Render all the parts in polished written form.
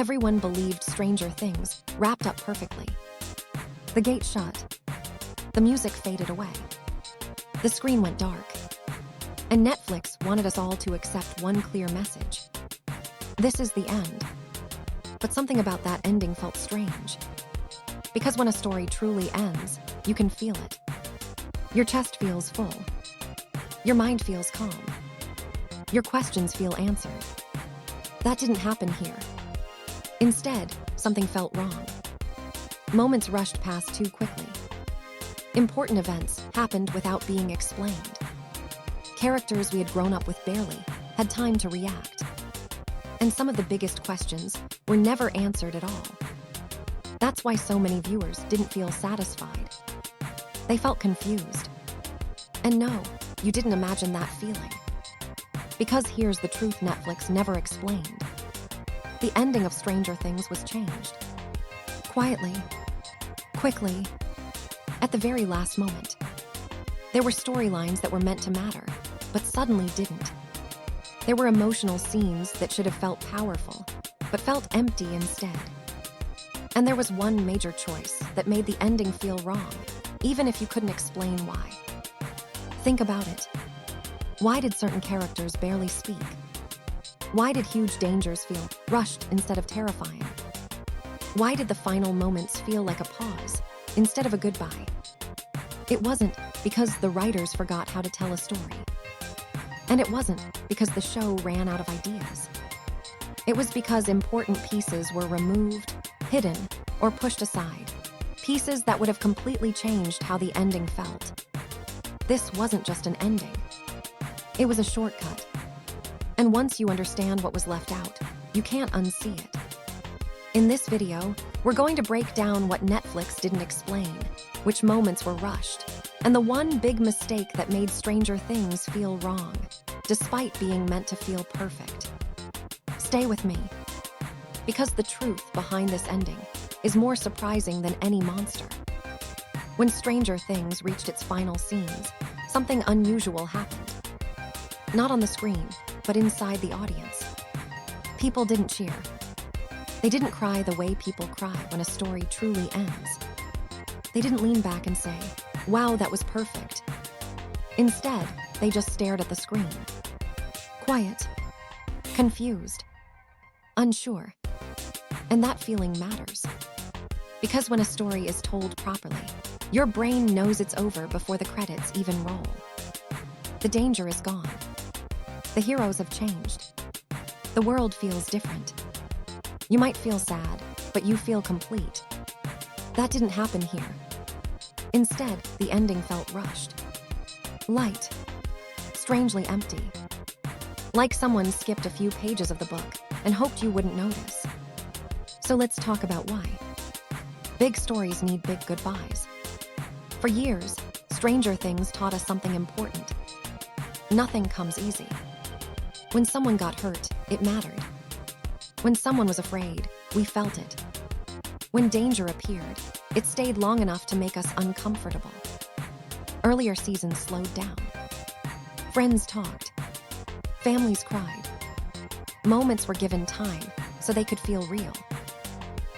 Everyone believed Stranger Things wrapped up perfectly. The gate shut. The music faded away. The screen went dark. And Netflix wanted us all to accept one clear message. This is the end. But something about that ending felt strange. Because when a story truly ends, you can feel it. Your chest feels full. Your mind feels calm. Your questions feel answered. That didn't happen here. Instead, something felt wrong. Moments rushed past too quickly. Important events happened without being explained. Characters we had grown up with barely had time to react. And some of the biggest questions were never answered at all. That's why so many viewers didn't feel satisfied. They felt confused. And no, you didn't imagine that feeling. Because here's the truth Netflix never explained. The ending of Stranger Things was changed. Quietly, quickly, at the very last moment. There were storylines that were meant to matter, but suddenly didn't. There were emotional scenes that should have felt powerful, but felt empty instead. And there was one major choice that made the ending feel wrong, even if you couldn't explain why. Think about it. Why did certain characters barely speak? Why did huge dangers feel rushed instead of terrifying? Why did the final moments feel like a pause instead of a goodbye? It wasn't because the writers forgot how to tell a story. And it wasn't because the show ran out of ideas. It was because important pieces were removed, hidden, or pushed aside. Pieces that would have completely changed how the ending felt. This wasn't just an ending. It was a shortcut. And once you understand what was left out, you can't unsee it. In this video, we're going to break down what Netflix didn't explain, which moments were rushed, and the one big mistake that made Stranger Things feel wrong, despite being meant to feel perfect. Stay with me, because the truth behind this ending is more surprising than any monster. When Stranger Things reached its final scenes, something unusual happened. Not on the screen, but inside the audience. People didn't cheer. They didn't cry the way people cry when a story truly ends. They didn't lean back and say, "Wow, that was perfect." Instead, they just stared at the screen. Quiet, confused, unsure. And that feeling matters. Because when a story is told properly, your brain knows it's over before the credits even roll. The danger is gone. The heroes have changed. The world feels different. You might feel sad, but you feel complete. That didn't happen here. Instead, the ending felt rushed. Light. Strangely empty. Like someone skipped a few pages of the book and hoped you wouldn't notice. So let's talk about why. Big stories need big goodbyes. For years, Stranger Things taught us something important. Nothing comes easy. When someone got hurt, it mattered. When someone was afraid, we felt it. When danger appeared, it stayed long enough to make us uncomfortable. Earlier seasons slowed down. Friends talked. Families cried. Moments were given time so they could feel real.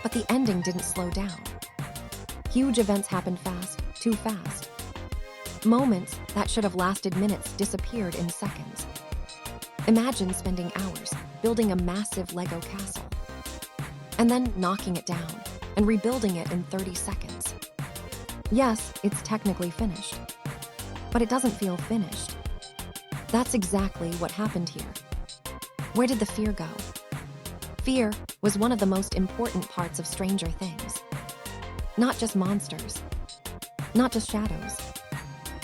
But the ending didn't slow down. Huge events happened fast, too fast. Moments that should have lasted minutes disappeared in seconds. Imagine spending hours building a massive Lego castle, and then knocking it down and rebuilding it in 30 seconds. Yes, it's technically finished, but it doesn't feel finished. That's exactly what happened here. Where did the fear go? Fear was one of the most important parts of Stranger Things. Not just monsters, not just shadows,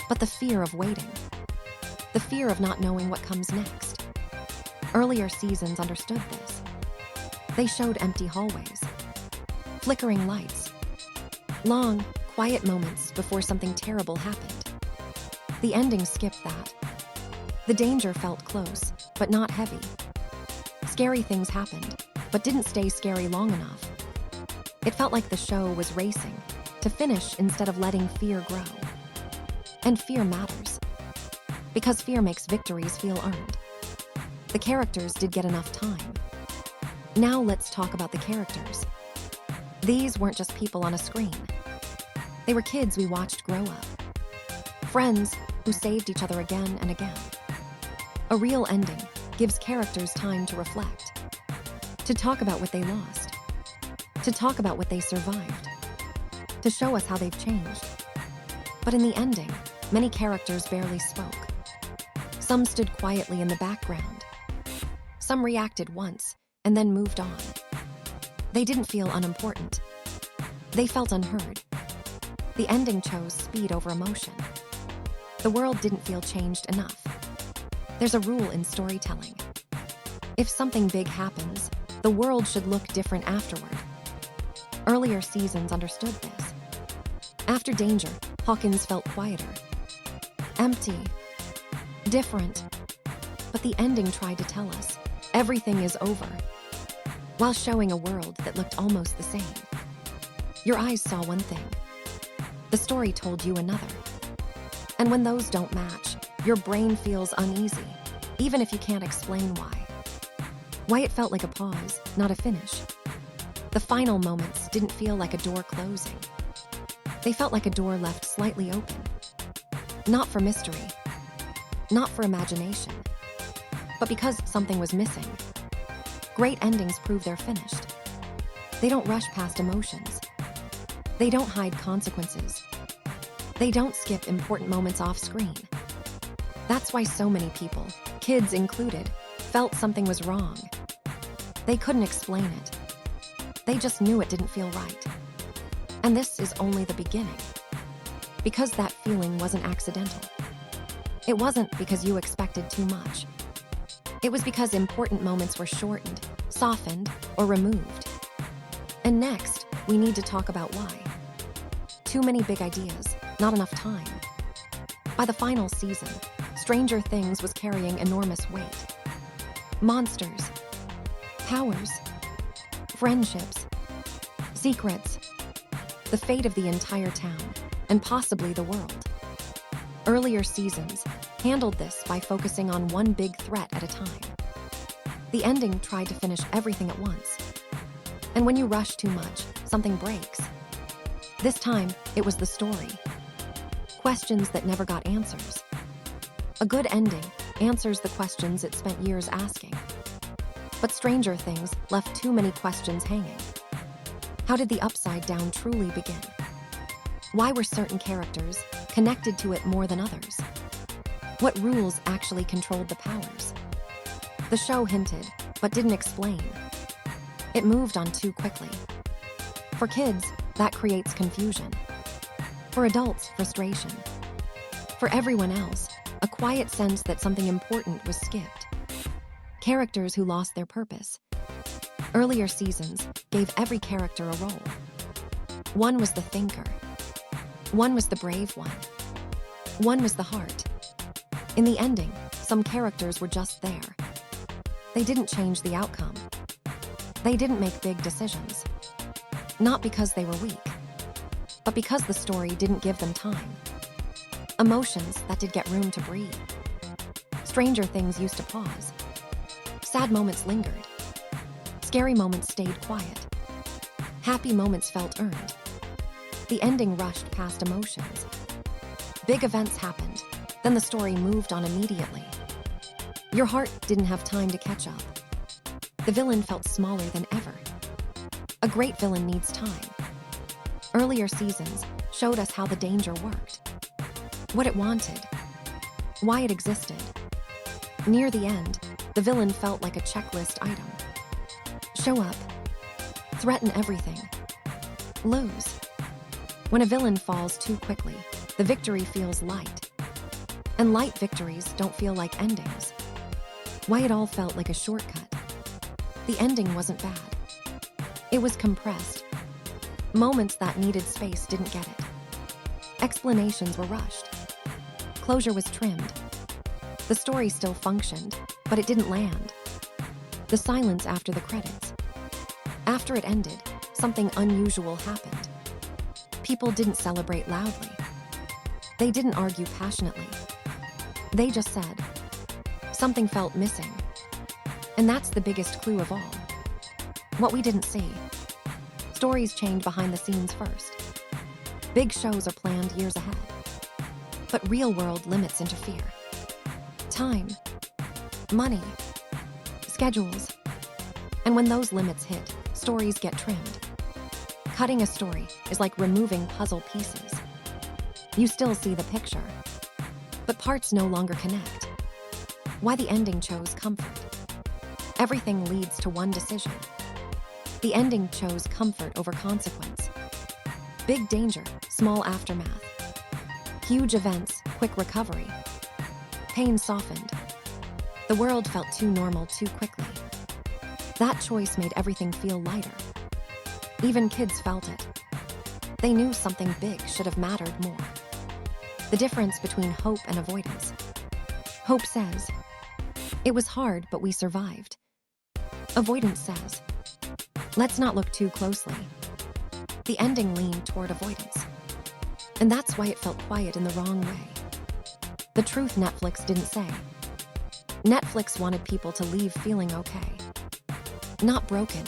but the fear of waiting. The fear of not knowing what comes next. Earlier seasons understood this. They showed empty hallways, flickering lights, long, quiet moments before something terrible happened. The ending skipped that. The danger felt close, but not heavy. Scary things happened, but didn't stay scary long enough. It felt like the show was racing to finish instead of letting fear grow. And fear matters, because fear makes victories feel earned. The characters did get enough time. Now let's talk about the characters. These weren't just people on a screen. They were kids we watched grow up. Friends who saved each other again and again. A real ending gives characters time to reflect, to talk about what they lost, to talk about what they survived, to show us how they've changed. But in the ending, many characters barely spoke. Some stood quietly in the background. Some reacted once and then moved on. They didn't feel unimportant. They felt unheard. The ending chose speed over emotion. The world didn't feel changed enough. There's a rule in storytelling. If something big happens, the world should look different afterward. Earlier seasons understood this. After Danger, Hawkins felt quieter, empty, different. But the ending tried to tell us everything is over, while showing a world that looked almost the same. Your eyes saw one thing. The story told you another. And when those don't match, your brain feels uneasy, even if you can't explain why. Why it felt like a pause, not a finish. The final moments didn't feel like a door closing. They felt like a door left slightly open. Not for mystery, not for imagination, but because something was missing. Great endings prove they're finished. They don't rush past emotions. They don't hide consequences. They don't skip important moments off screen. That's why so many people, kids included, felt something was wrong. They couldn't explain it. They just knew it didn't feel right. And this is only the beginning. Because that feeling wasn't accidental. It wasn't because you expected too much. It was because important moments were shortened, softened, or removed. And next, we need to talk about why. Too many big ideas, not enough time. By the final season, Stranger Things was carrying enormous weight. Monsters, powers, friendships, secrets, the fate of the entire town, and possibly the world. Earlier seasons handled this by focusing on one big threat at a time. The ending tried to finish everything at once. And when you rush too much, something breaks. This time, it was the story. Questions that never got answers. A good ending answers the questions it spent years asking. But Stranger Things left too many questions hanging. How did the upside down truly begin? Why were certain characters connected to it more than others? What rules actually controlled the powers? The show hinted, but didn't explain. It moved on too quickly. For kids, that creates confusion. For adults, frustration. For everyone else, a quiet sense that something important was skipped. Characters who lost their purpose. Earlier seasons gave every character a role. One was the thinker. One was the brave one. One was the heart. In the ending, some characters were just there. They didn't change the outcome. They didn't make big decisions. Not because they were weak, but because the story didn't give them time. Emotions that did get room to breathe. Stranger Things used to pause. Sad moments lingered. Scary moments stayed quiet. Happy moments felt earned. The ending rushed past emotions. Big events happened, then the story moved on immediately. Your heart didn't have time to catch up. The villain felt smaller than ever. A great villain needs time. Earlier seasons showed us how the danger worked, what it wanted, why it existed. Near the end, the villain felt like a checklist item. Show up, threaten everything, lose. When a villain falls too quickly, the victory feels light. And light victories don't feel like endings. Why it all felt like a shortcut. The ending wasn't bad. It was compressed. Moments that needed space didn't get it. Explanations were rushed. Closure was trimmed. The story still functioned, but it didn't land. The silence after the credits. After it ended, something unusual happened. People didn't celebrate loudly. They didn't argue passionately. They just said, something felt missing. And that's the biggest clue of all. What we didn't see. Stories change behind the scenes first. Big shows are planned years ahead. But real-world limits interfere. Time, money, schedules. And when those limits hit, stories get trimmed. Cutting a story is like removing puzzle pieces. You still see the picture, but parts no longer connect. Why the ending chose comfort. Everything leads to one decision. The ending chose comfort over consequence. Big danger, small aftermath. Huge events, quick recovery. Pain softened. The world felt too normal too quickly. That choice made everything feel lighter. Even kids felt it. They knew something big should have mattered more. The difference between hope and avoidance. Hope says, it was hard, but we survived. Avoidance says, let's not look too closely. The ending leaned toward avoidance. And that's why it felt quiet in the wrong way. The truth Netflix didn't say. Netflix wanted people to leave feeling okay. Not broken.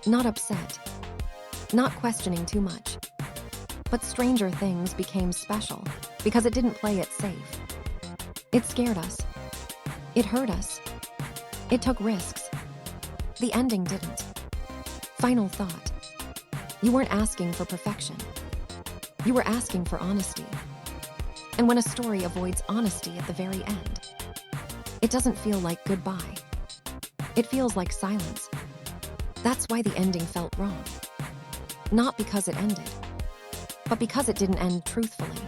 Not upset. Not questioning too much. But Stranger Things became special because it didn't play it safe. It scared us. It hurt us. It took risks. The ending didn't. Final thought. You weren't asking for perfection. You were asking for honesty. And when a story avoids honesty at the very end, it doesn't feel like goodbye. It feels like silence. That's why the ending felt wrong. Not because it ended, but because it didn't end truthfully.